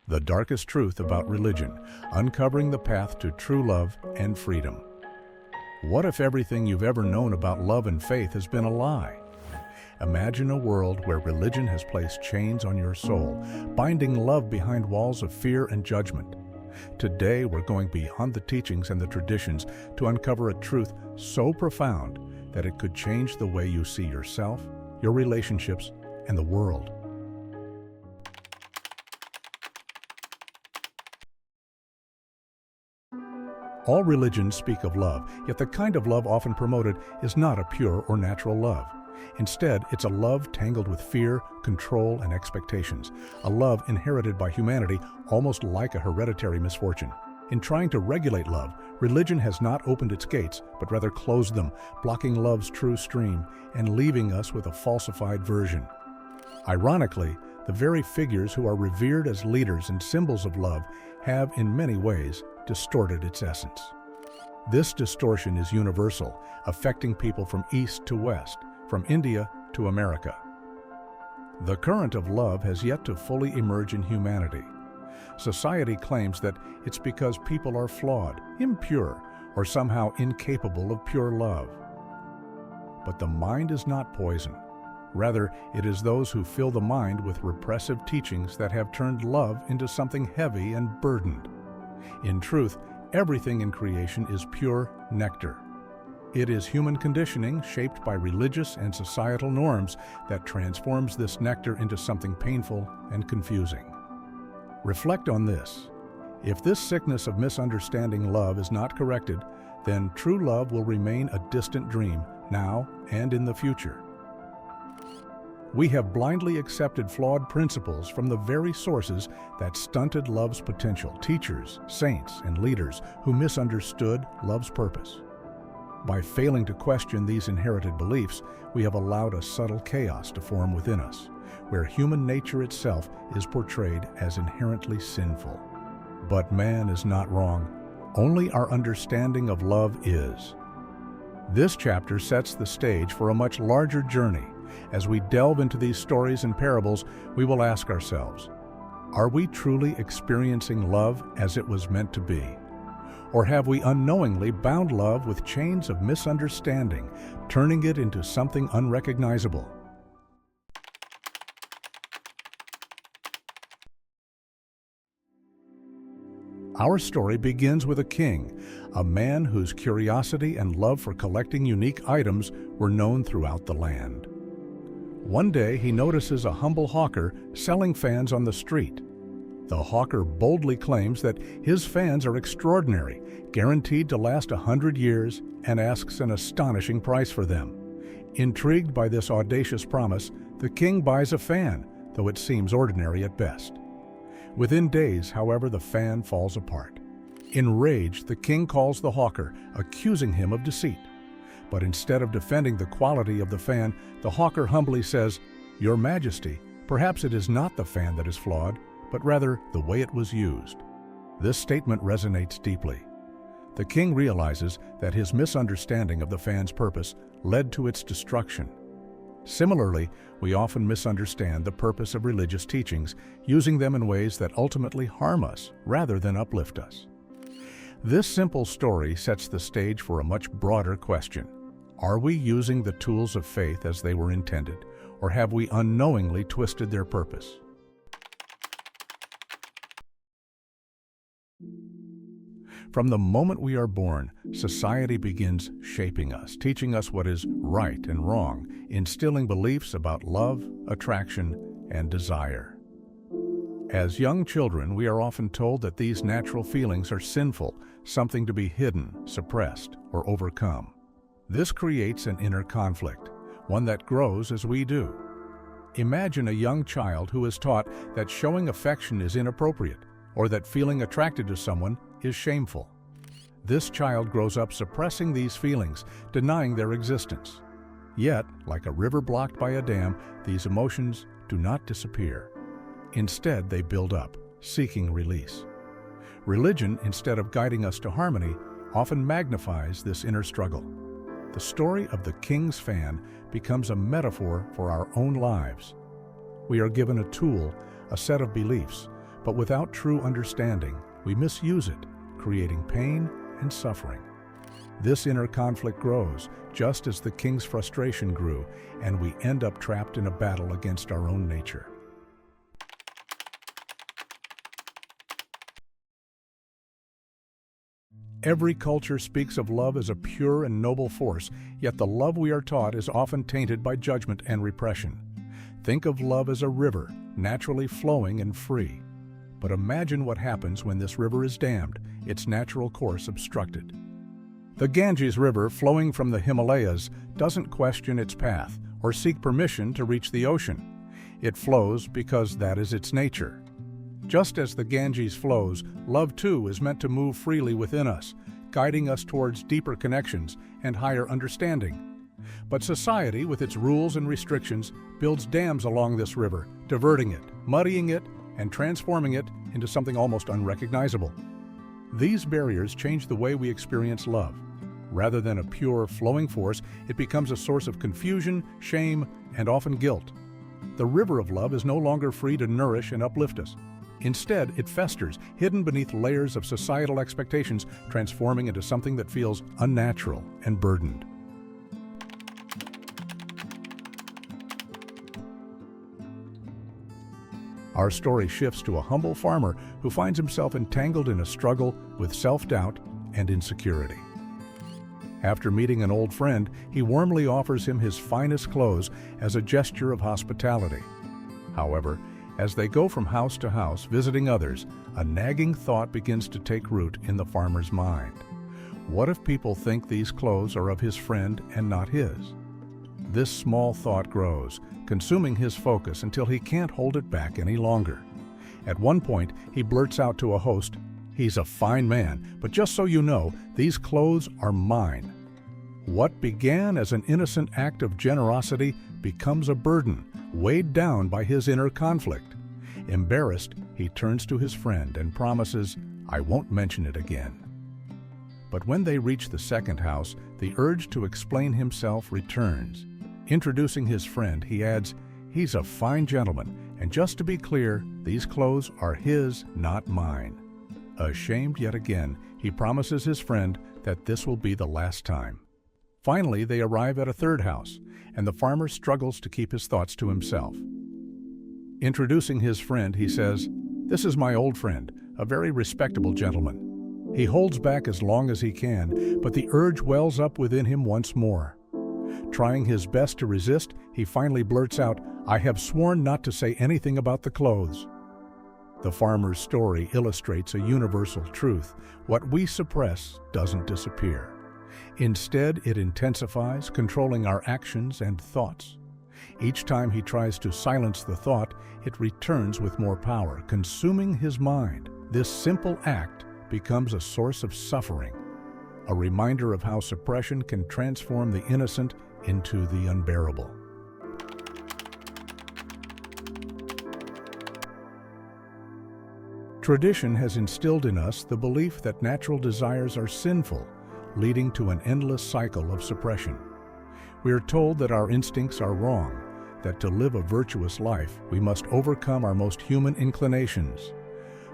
The darkest truth about religion, uncovering the path to true love and freedom. What if everything you've ever known about love and faith has been a lie? Imagine a world where religion has placed chains on your soul, binding love behind walls of fear and judgment. Today, we're going beyond the teachings and the traditions to uncover a truth so profound that it could change the way you see yourself, your relationships, and the world. All religions speak of love, yet the kind of love often promoted is not a pure or natural love. Instead, it's a love tangled with fear, control, and expectations, a love inherited by humanity almost like a hereditary misfortune. In trying to regulate love, religion has not opened its gates, but rather closed them, blocking love's true stream and leaving us with a falsified version. Ironically, the very figures who are revered as leaders and symbols of love have, in many ways, distorted its essence. This distortion is universal, affecting people from east to west, from India to America. The current of love has yet to fully emerge in humanity. Society claims that it's because people are flawed, impure, or somehow incapable of pure love. But the mind is not poison. Rather, it is those who fill the mind with repressive teachings that have turned love into something heavy and burdened. In truth, everything in creation is pure nectar. It is human conditioning shaped by religious and societal norms that transforms this nectar into something painful and confusing. Reflect on this. If this sickness of misunderstanding love is not corrected, then true love will remain a distant dream now and in the future. We have blindly accepted flawed principles from the very sources that stunted love's potential, teachers, saints, and leaders who misunderstood love's purpose. By failing to question these inherited beliefs, we have allowed a subtle chaos to form within us, where human nature itself is portrayed as inherently sinful. But man is not wrong. Only our understanding of love is. This chapter sets the stage for a much larger journey. As we delve into these stories and parables, we will ask ourselves, are we truly experiencing love as it was meant to be? Or have we unknowingly bound love with chains of misunderstanding, turning it into something unrecognizable? Our story begins with a king, a man whose curiosity and love for collecting unique items were known throughout the land. One day, he notices a humble hawker selling fans on the street. The hawker boldly claims that his fans are extraordinary, guaranteed to last 100 years, and asks an astonishing price for them. Intrigued by this audacious promise, the king buys a fan, though it seems ordinary at best. Within days, however, the fan falls apart. Enraged, the king calls the hawker, accusing him of deceit. But instead of defending the quality of the fan, the hawker humbly says, "Your Majesty, perhaps it is not the fan that is flawed, but rather the way it was used." This statement resonates deeply. The king realizes that his misunderstanding of the fan's purpose led to its destruction. Similarly, we often misunderstand the purpose of religious teachings, using them in ways that ultimately harm us rather than uplift us. This simple story sets the stage for a much broader question. Are we using the tools of faith as they were intended, or have we unknowingly twisted their purpose? From the moment we are born, society begins shaping us, teaching us what is right and wrong, instilling beliefs about love, attraction, and desire. As young children, we are often told that these natural feelings are sinful, something to be hidden, suppressed, or overcome. This creates an inner conflict, one that grows as we do. Imagine a young child who is taught that showing affection is inappropriate, or that feeling attracted to someone is shameful. This child grows up suppressing these feelings, denying their existence. Yet, like a river blocked by a dam, these emotions do not disappear. Instead, they build up, seeking release. Religion, instead of guiding us to harmony, often magnifies this inner struggle. The story of the king's fan becomes a metaphor for our own lives. We are given a tool, a set of beliefs, But without true understanding, we misuse it, creating pain and suffering. This inner conflict grows, just as the king's frustration grew, and we end up trapped in a battle against our own nature. Every culture speaks of love as a pure and noble force, yet the love we are taught is often tainted by judgment and repression. Think of love as a river, naturally flowing and free. But imagine what happens when this river is dammed, its natural course obstructed. The Ganges River, flowing from the Himalayas, doesn't question its path or seek permission to reach the ocean. It flows because that is its nature. Just as the Ganges flows, love too is meant to move freely within us, guiding us towards deeper connections and higher understanding. But society, with its rules and restrictions, builds dams along this river, diverting it, muddying it, and transforming it into something almost unrecognizable. These barriers change the way we experience love. Rather than a pure, flowing force, it becomes a source of confusion, shame, and often guilt. The river of love is no longer free to nourish and uplift us. Instead, it festers, hidden beneath layers of societal expectations, transforming into something that feels unnatural and burdened. Our story shifts to a humble farmer who finds himself entangled in a struggle with self-doubt and insecurity. After meeting an old friend, he warmly offers him his finest clothes as a gesture of hospitality. However, as they go from house to house visiting others, a nagging thought begins to take root in the farmer's mind. What if people think these clothes are of his friend and not his? This small thought grows, consuming his focus until he can't hold it back any longer. At one point, he blurts out to a host, "He's a fine man, but just so you know, these clothes are mine." What began as an innocent act of generosity becomes a burden, weighed down by his inner conflict. Embarrassed, he turns to his friend and promises, "I won't mention it again." But when they reach the second house, the urge to explain himself returns. Introducing his friend, he adds, "He's a fine gentleman, and just to be clear, these clothes are his, not mine." Ashamed yet again, he promises his friend that this will be the last time. Finally, they arrive at a third house, and the farmer struggles to keep his thoughts to himself. Introducing his friend, he says, "This is my old friend, a very respectable gentleman." He holds back as long as he can, but the urge wells up within him once more. Trying his best to resist, he finally blurts out, "I have sworn not to say anything about the clothes." The farmer's story illustrates a universal truth. What we suppress doesn't disappear. Instead, it intensifies, controlling our actions and thoughts. Each time he tries to silence the thought, it returns with more power, consuming his mind. This simple act becomes a source of suffering, a reminder of how suppression can transform the innocent into the unbearable. Tradition has instilled in us the belief that natural desires are sinful, leading to an endless cycle of suppression. We are told that our instincts are wrong, that to live a virtuous life, we must overcome our most human inclinations.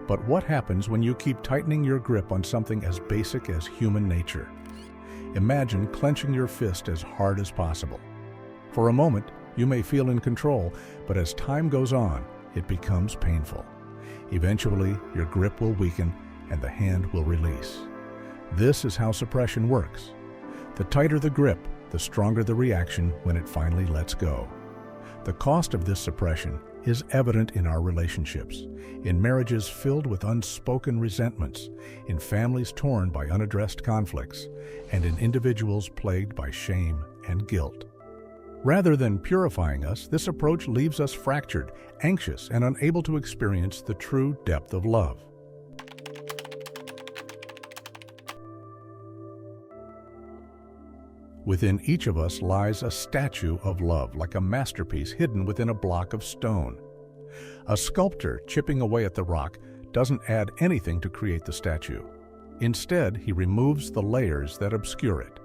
But what happens when you keep tightening your grip on something as basic as human nature? Imagine clenching your fist as hard as possible. For a moment, you may feel in control, but as time goes on, it becomes painful. Eventually, your grip will weaken and the hand will release. This is how suppression works. The tighter the grip, the stronger the reaction when it finally lets go. The cost of this suppression is evident in our relationships, in marriages filled with unspoken resentments, in families torn by unaddressed conflicts, and in individuals plagued by shame and guilt. Rather than purifying us, this approach leaves us fractured, anxious, and unable to experience the true depth of love. Within each of us lies a statue of love, like a masterpiece hidden within a block of stone. A sculptor chipping away at the rock doesn't add anything to create the statue. Instead, he removes the layers that obscure it.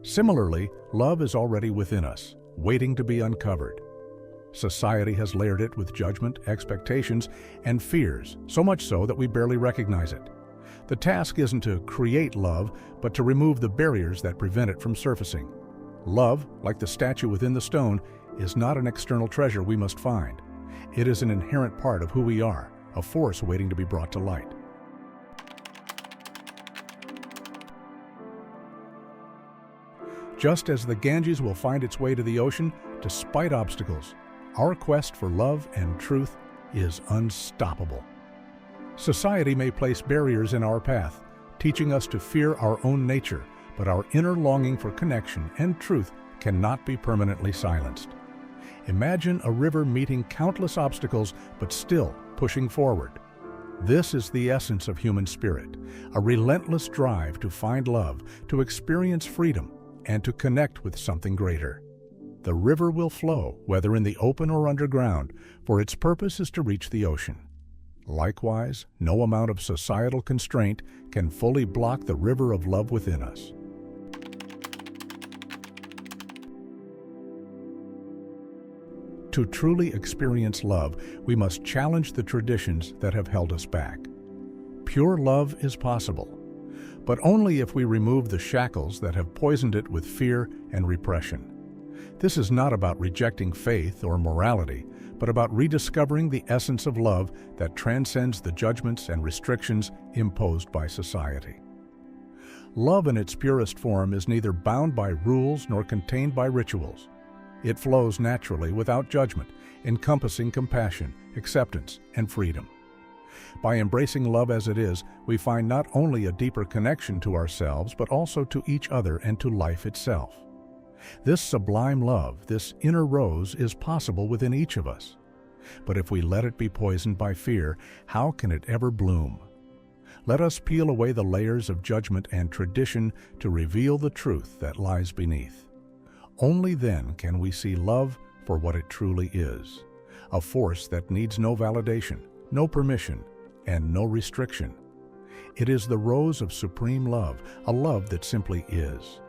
Similarly, love is already within us, waiting to be uncovered. Society has layered it with judgment, expectations, and fears, so much so that we barely recognize it. The task isn't to create love, but to remove the barriers that prevent it from surfacing. Love, like the statue within the stone, is not an external treasure we must find. It is an inherent part of who we are, a force waiting to be brought to light. Just as the Ganges will find its way to the ocean despite obstacles, our quest for love and truth is unstoppable. Society may place barriers in our path, teaching us to fear our own nature, but our inner longing for connection and truth cannot be permanently silenced. Imagine a river meeting countless obstacles, but still pushing forward. This is the essence of human spirit, a relentless drive to find love, to experience freedom, and to connect with something greater. The river will flow, whether in the open or underground, for its purpose is to reach the ocean. Likewise, no amount of societal constraint can fully block the river of love within us. To truly experience love, we must challenge the traditions that have held us back. Pure love is possible, but only if we remove the shackles that have poisoned it with fear and repression. This is not about rejecting faith or morality, but about rediscovering the essence of love that transcends the judgments and restrictions imposed by society. Love in its purest form is neither bound by rules nor contained by rituals. It flows naturally without judgment, encompassing compassion, acceptance, and freedom. By embracing love as it is, we find not only a deeper connection to ourselves, but also to each other and to life itself. This sublime love, this inner rose, is possible within each of us. But if we let it be poisoned by fear, how can it ever bloom? Let us peel away the layers of judgment and tradition to reveal the truth that lies beneath. Only then can we see love for what it truly is, a force that needs no validation, no permission, and no restriction. It is the rose of supreme love, a love that simply is.